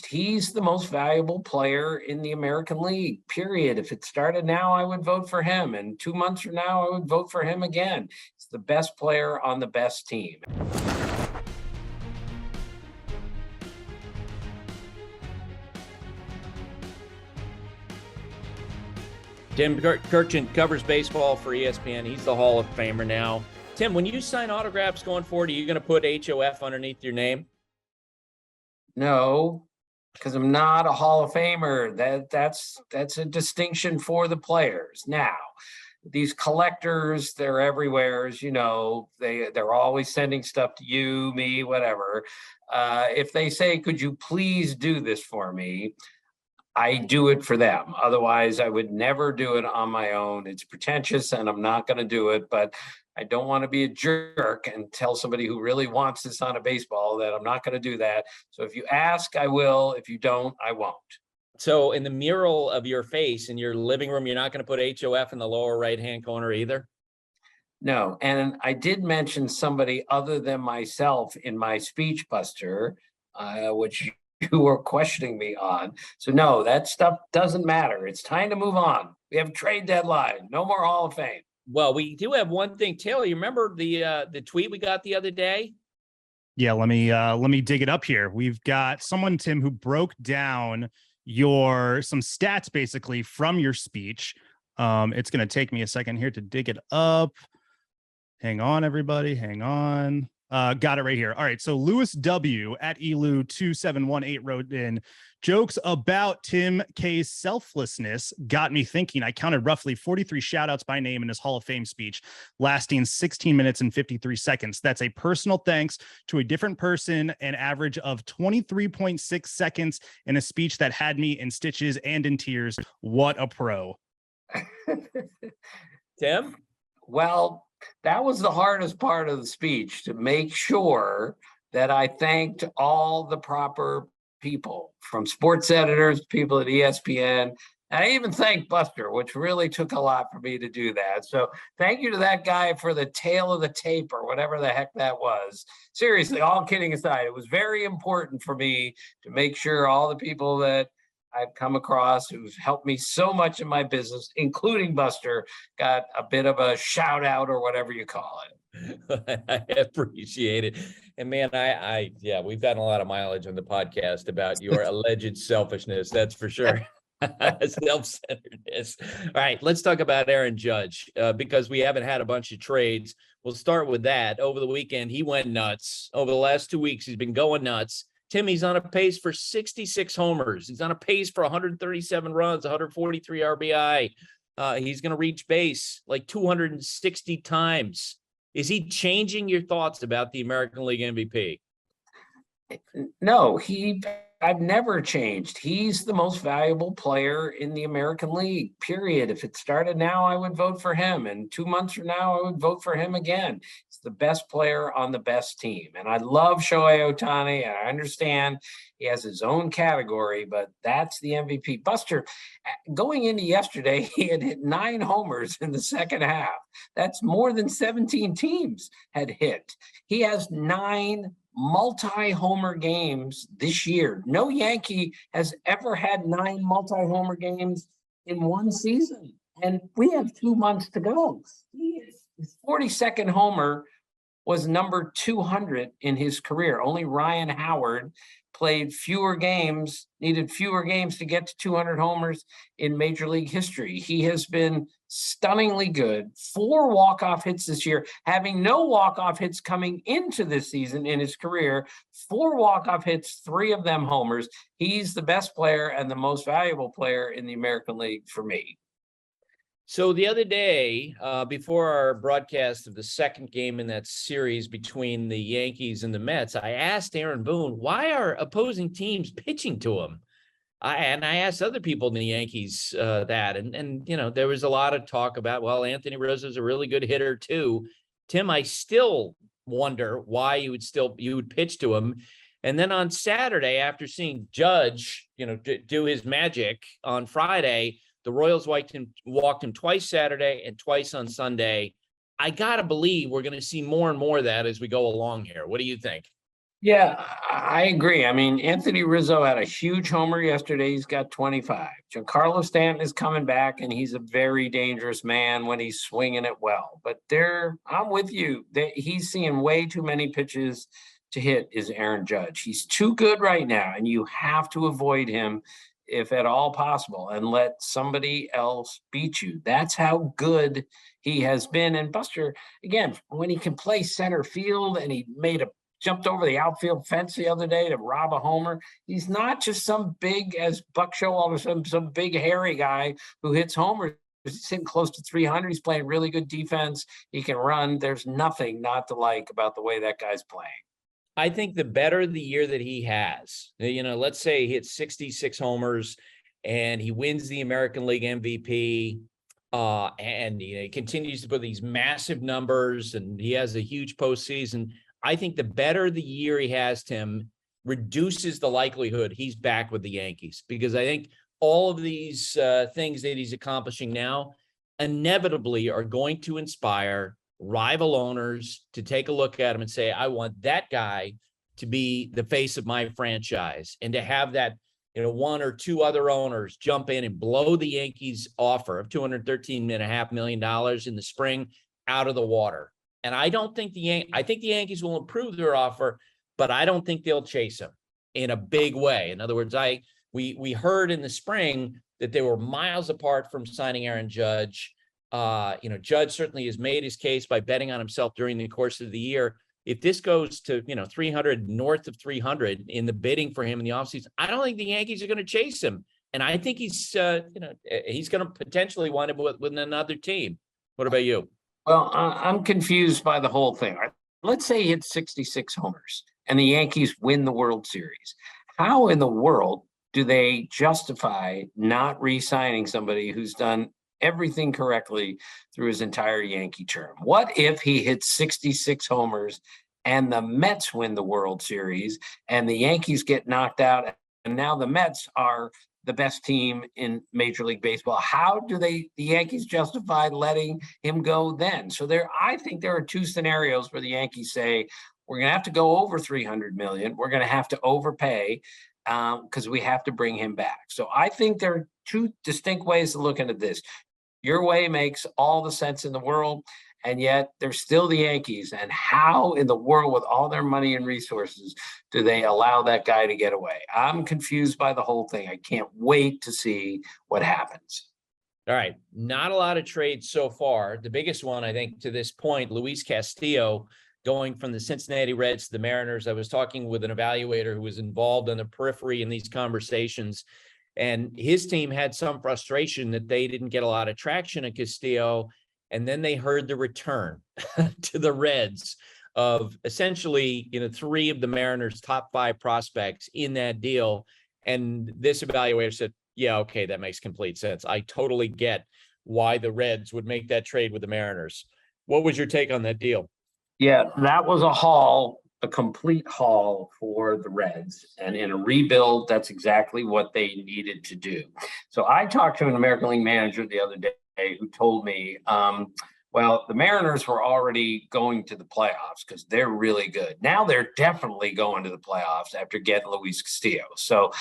changed. He's the most valuable player in the American League, period. If it started now, I would vote for him. And 2 months from now, I would vote for him again. He's the best player on the best team. Tim Kirchin covers baseball for ESPN. He's the Hall of Famer now. Tim, when you sign autographs going forward, are you going to put HOF underneath your name? No, because I'm not a Hall of Famer. That's a distinction for the players. Now, these collectors, they're everywhere, as you know. They're always sending stuff to you, me, whatever. If they say, could you please do this for me? I do it for them. Otherwise, I would never do it on my own. It's pretentious and I'm not going to do it, but I don't want to be a jerk and tell somebody who really wants this on a baseball that I'm not going to do that. So if you ask, I will. If you don't, I won't. So in the mural of your face in your living room, you're not going to put HOF in the lower right-hand corner either? No. And I did mention somebody other than myself in my speech, Buster, which you were questioning me on. So no, that stuff doesn't matter. It's time to move on. We have a trade deadline. No more Hall of Fame. Well, we do have one thing, Taylor. You remember the tweet we got the other day? Yeah, let me dig it up here. We've got someone, Tim, who broke down some stats basically from your speech. It's going to take me a second here to dig it up. Hang on, everybody. Hang on. Got it right here. All right. So Lewis W at Elu2718 wrote in, jokes about Tim K's selflessness got me thinking. I counted roughly 43 shout outs by name in his Hall of Fame speech, lasting 16 minutes and 53 seconds. That's a personal thanks to a different person, an average of 23.6 seconds in a speech that had me in stitches and in tears. What a pro. Tim? Well, that was the hardest part of the speech, to make sure that I thanked all the proper people, from sports editors, people at ESPN. And I even thanked Buster, which really took a lot for me to do that. So thank you to that guy for the tail of the tape or whatever the heck that was. Seriously, all kidding aside, it was very important for me to make sure all the people that I've come across who've helped me so much in my business, including Buster, got a bit of a shout out or whatever you call it. I appreciate it. And man, yeah, we've gotten a lot of mileage on the podcast about your alleged selfishness. That's for sure. Self-centeredness. All right, let's talk about Aaron Judge because we haven't had a bunch of trades. We'll start with that. Over the weekend, he went nuts. Over the last 2 weeks, he's been going nuts. Tim, he's on a pace for 66 homers. He's on a pace for 137 runs, 143 RBI. He's going to reach base like 260 times. Is he changing your thoughts about the American League MVP? No, I've never changed. He's the most valuable player in the American League, period. If it started now, I would vote for him. And 2 months from now, I would vote for him again. He's the best player on the best team. And I love Shohei Ohtani, and I understand he has his own category, but that's the MVP. Buster, going into yesterday, he had hit 9 homers in the second half. That's more than 17 teams had hit. He has 9 multi-homer games this year. No Yankee has ever had 9 multi-homer games in one season. And we have 2 months to go. His 42nd homer was number 200 in his career. Only Ryan Howard needed fewer games to get to 200 homers in Major League history. He has been stunningly good. 4 walk-off hits this year, having no walk-off hits coming into this season in his career. 4 walk-off hits, 3 of them homers. He's the best player and the most valuable player in the American League for me. So the other day, before our broadcast of the second game in that series between the Yankees and the Mets, I asked Aaron Boone, why are opposing teams pitching to him? I asked other people in the Yankees that, and you know, there was a lot of talk about, well, Anthony Rizzo's a really good hitter too. Tim, I still wonder why you would pitch to him. And then on Saturday, after seeing Judge, do his magic on Friday, the Royals walked him twice Saturday and twice on Sunday. I got to believe we're going to see more and more of that as we go along here. What do you think? Yeah, I agree. I mean, Anthony Rizzo had a huge homer yesterday. He's got 25. Giancarlo Stanton is coming back, and he's a very dangerous man when he's swinging it well. But I'm with you. He's seeing way too many pitches to hit is Aaron Judge. He's too good right now, and you have to avoid him if at all possible and let somebody else beat you. That's how good he has been. And Buster, again, when he can play center field and he jumped over the outfield fence the other day to rob a homer. He's not just some big, as Buck Show all of a sudden, some big hairy guy who hits homers. He's hitting close to 300. He's playing really good defense. He can run. There's nothing not to like about the way that guy's playing. I think the better the year that he has, let's say he hits 66 homers and he wins the American League MVP, and he continues to put these massive numbers and he has a huge postseason. I think the better the year he has, Tim, reduces the likelihood he's back with the Yankees, because I think all of these things that he's accomplishing now inevitably are going to inspire rival owners to take a look at him and say, I want that guy to be the face of my franchise, and to have that, one or two other owners jump in and blow the Yankees offer of $213.5 million in the spring out of the water. And I don't think I think the Yankees will improve their offer, but I don't think they'll chase him in a big way. In other words, we heard in the spring that they were miles apart from signing Aaron Judge. Judge certainly has made his case by betting on himself during the course of the year. If this goes to, 300, north of 300 in the bidding for him in the offseason, I don't think the Yankees are going to chase him. And I think he's going to potentially wind up with another team. What about you? Well, I'm confused by the whole thing. Let's say he hits 66 homers and the Yankees win the World Series. How in the world do they justify not re-signing somebody who's done everything correctly through his entire Yankee term? What if he hits 66 homers and the Mets win the World Series and the Yankees get knocked out, and now the Mets are the best team in Major League Baseball? How do the Yankees justify letting him go then? So I think there are two scenarios where the Yankees say, we're going to have to go over 300 million. We're going to have to overpay because we have to bring him back. So I think there are two distinct ways of looking at this. Your way makes all the sense in the world, and yet they're still the Yankees. And how in the world, with all their money and resources, do they allow that guy to get away? I'm confused by the whole thing. I can't wait to see what happens. All right. Not a lot of trades so far. The biggest one, I think, to this point, Luis Castillo going from the Cincinnati Reds to the Mariners. I was talking with an evaluator who was involved on the periphery in these conversations, and his team had some frustration that they didn't get a lot of traction at Castillo. And then they heard the return to the Reds of essentially, three of the Mariners' top 5 prospects in that deal. And this evaluator said, yeah, okay, that makes complete sense. I totally get why the Reds would make that trade with the Mariners. What was your take on that deal? Yeah, that was a complete haul for the Reds. And in a rebuild, that's exactly what they needed to do. So I talked to an American League manager the other day who told me, well, the Mariners were already going to the playoffs because they're really good. Now they're definitely going to the playoffs after getting Luis Castillo. So,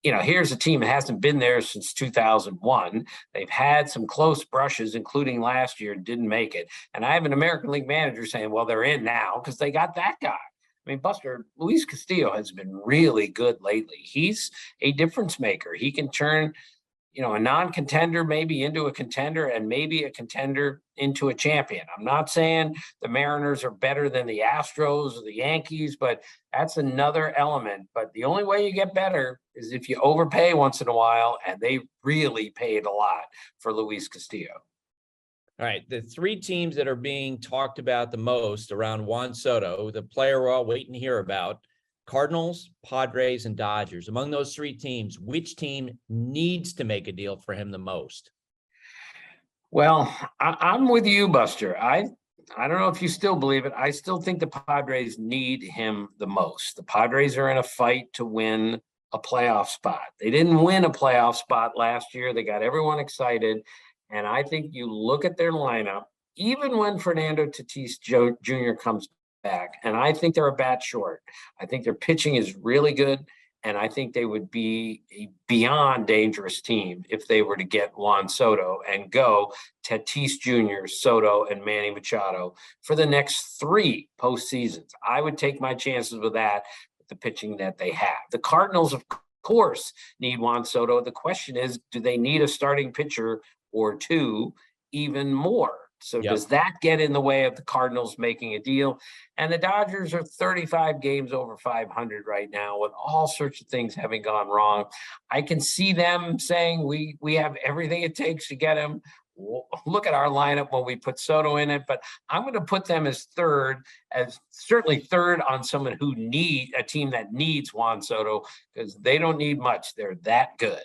here's a team that hasn't been there since 2001. They've had some close brushes, including last year, didn't make it. And I have an American League manager saying, well, they're in now because they got that guy. I mean, Buster, Luis Castillo has been really good lately. He's a difference maker. He can turn a non-contender maybe into a contender, and maybe a contender into a champion. I'm not saying the Mariners are better than the Astros or the Yankees, but that's another element. But the only way you get better is if you overpay once in a while, and they really paid a lot for Luis Castillo. All right, the 3 teams that are being talked about the most around Juan Soto, the player we're all waiting to hear about: Cardinals, Padres, and Dodgers. Among those 3 teams, which team needs to make a deal for him the most? Well, I'm with you, Buster. I don't know if you still believe it. I still think the Padres need him the most. The Padres are in a fight to win a playoff spot. They didn't win a playoff spot last year. They got everyone excited. And I think you look at their lineup, even when Fernando Tatis Jr. comes back, and I think they're a bat short. I think their pitching is really good, and I think they would be a beyond dangerous team if they were to get Juan Soto and go Tatis Jr., Soto, and Manny Machado for the next 3 postseasons. I would take my chances with that, with the pitching that they have. The Cardinals, of course, need Juan Soto. The question is, do they need a starting pitcher or 2 even more? So does that get in the way of the Cardinals making a deal? And the Dodgers are 35 games over 500 right now, with all sorts of things having gone wrong. I can see them saying we have everything it takes to get him. Look at our lineup when we put Soto in it, but I'm going to put them as certainly third on someone who a team that needs Juan Soto, because they don't need much. They're that good.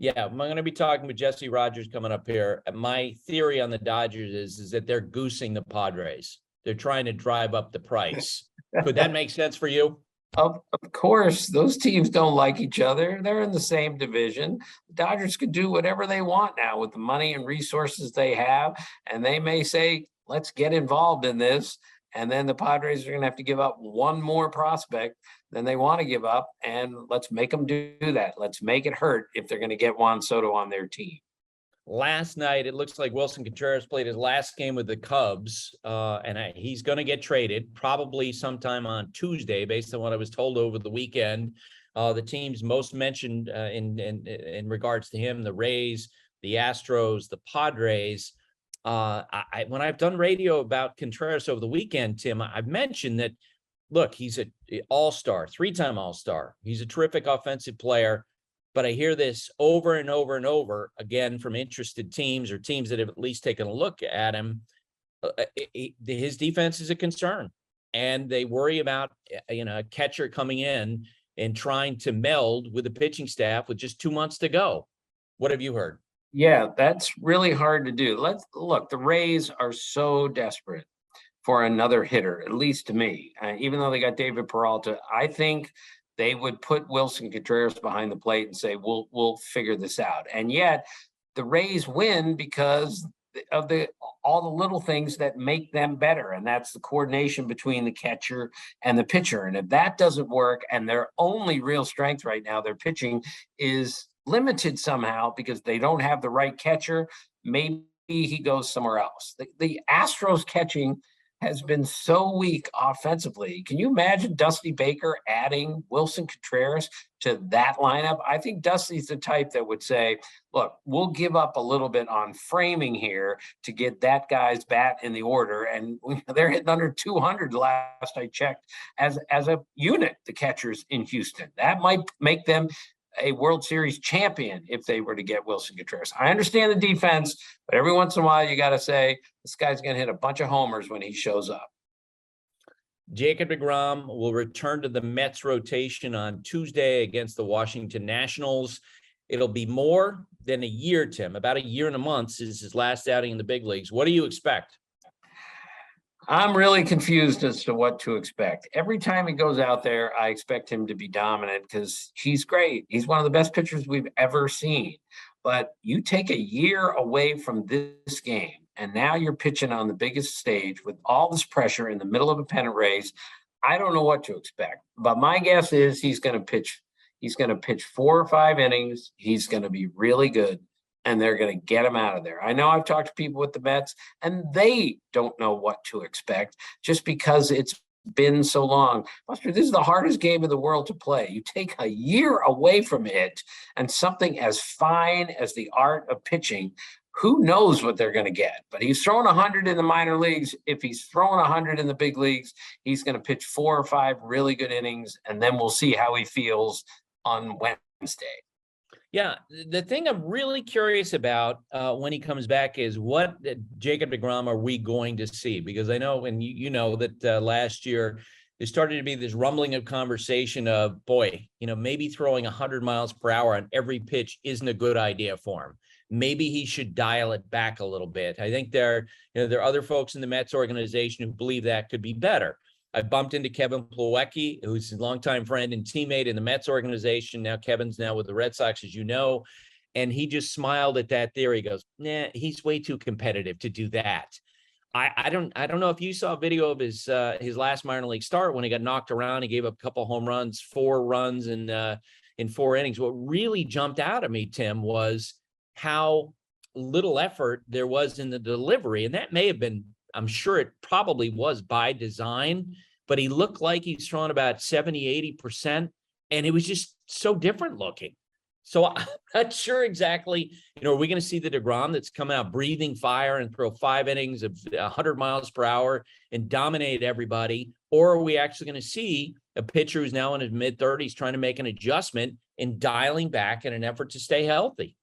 Yeah, I'm going to be talking with Jesse Rogers coming up here. My theory on the Dodgers is that they're goosing the Padres. They're trying to drive up the price. Could that make sense for you? Of course, those teams don't like each other. They're in the same division. The Dodgers could do whatever they want now with the money and resources they have, and they may say, let's get involved in this. And then the Padres are going to have to give up one more prospect than they want to give up. And let's make them do that. Let's make it hurt if they're going to get Juan Soto on their team. Last night, it looks like Willson Contreras played his last game with the Cubs, and he's going to get traded probably sometime on Tuesday, based on what I was told over the weekend. The teams most mentioned in regards to him, the Rays, the Astros, the Padres. When I've done radio about Contreras over the weekend, Tim, I've mentioned that, look, he's an all-star, 3-time all-star. He's a terrific offensive player, but I hear this over and over and over again from interested teams or teams that have at least taken a look at him. His defense is a concern, and they worry about, a catcher coming in and trying to meld with the pitching staff with just 2 months to go. What have you heard? Yeah, that's really hard to do. Look, the Rays are so desperate for another hitter, at least to me. Even though they got David Peralta, I think they would put Willson Contreras behind the plate and say, we'll figure this out. And yet the Rays win because of all the little things that make them better. And that's the coordination between the catcher and the pitcher. And if that doesn't work, and their only real strength right now, their pitching, is limited somehow because they don't have the right catcher, maybe he goes somewhere else. The Astros catching has been so weak offensively. Can you imagine Dusty Baker adding Willson Contreras to that lineup? I think Dusty's the type that would say, look, we'll give up a little bit on framing here to get that guy's bat in the order. And they're hitting under 200 last I checked as a unit, the catchers in Houston. That might make them a World Series champion if they were to get Willson Contreras. I understand the defense, but every once in a while you got to say this guy's going to hit a bunch of homers when he shows up. Jacob deGrom will return to the Mets rotation on Tuesday against the Washington Nationals. It'll be more than a year, Tim. About a year and a month is his last outing in the big leagues. What do you expect? I'm really confused as to what to expect. Every time he goes out there, I expect him to be dominant because he's great. He's one of the best pitchers we've ever seen. But you take a year away from this game, and now you're pitching on the biggest stage with all this pressure in the middle of a pennant race. I don't know what to expect. But my guess is he's going to pitch. He's going to pitch 4 or 5 innings. He's going to be really good, and they're going to get him out of there. I know I've talked to people with the Mets, and they don't know what to expect just because it's been so long. Buster, this is the hardest game in the world to play. You take a year away from it, and something as fine as the art of pitching, who knows what they're going to get? But he's thrown 100 in the minor leagues. If he's throwing 100 in the big leagues, he's going to pitch 4 or 5 really good innings, and then we'll see how he feels on Wednesday. Yeah, the thing I'm really curious about when he comes back is what Jacob deGrom are we going to see? Because I know, and you know that last year there started to be this rumbling of conversation of, boy, maybe throwing 100 miles per hour on every pitch isn't a good idea for him. Maybe he should dial it back a little bit. I think there are other folks in the Mets organization who believe that could be better. I bumped into Kevin Plawecki, who's a longtime friend and teammate in the Mets organization. Now Kevin's with the Red Sox, as you know, and he just smiled at that theory. He goes, nah, he's way too competitive to do that. I don't know if you saw a video of his last minor league start when he got knocked around. He gave up a couple home runs, 4 runs in 4 innings. What really jumped out at me, Tim, was how little effort there was in the delivery. And that may have been, I'm sure it probably was by design, but he looked like he's throwing about 70, 80%. And it was just so different looking. So I'm not sure exactly, are we going to see the deGrom that's coming out breathing fire and throw 5 innings of 100 miles per hour and dominate everybody? Or are we actually going to see a pitcher who's now in his mid-30s trying to make an adjustment and dialing back in an effort to stay healthy?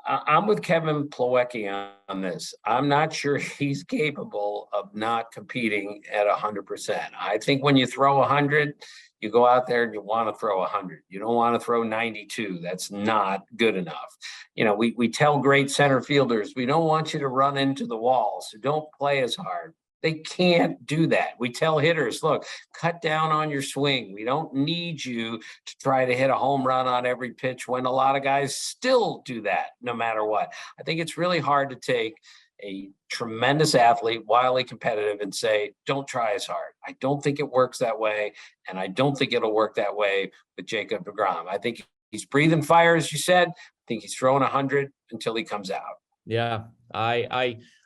I'm with Kevin Plawecki on this. I'm not sure he's capable of not competing at 100%. I think when you throw 100, you go out there and you want to throw 100. You don't want to throw 92. That's not good enough. We tell great center fielders, we don't want you to run into the wall, so don't play as hard. They can't do that. We tell hitters, look, cut down on your swing. We don't need you to try to hit a home run on every pitch, when a lot of guys still do that no matter what. I think it's really hard to take a tremendous athlete, wildly competitive, and say, don't try as hard. I don't think it works that way. And I don't think it'll work that way with Jacob deGrom. I think he's breathing fire, as you said. I think he's throwing 100 until he comes out. Yeah,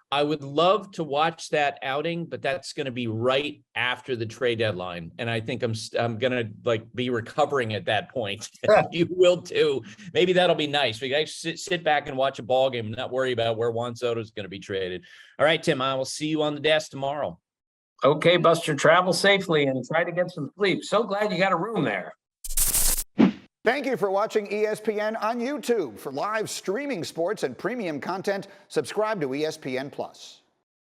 I would love to watch that outing, but that's going to be right after the trade deadline. And I think I'm going to be recovering at that point. You will too. Maybe that'll be nice. We guys sit back and watch a ball game and not worry about where Juan Soto is going to be traded. All right, Tim, I will see you on the desk tomorrow. Okay, Buster, travel safely and try to get some sleep. So glad you got a room there. Thank you for watching ESPN on YouTube. For live streaming sports and premium content, subscribe to ESPN+.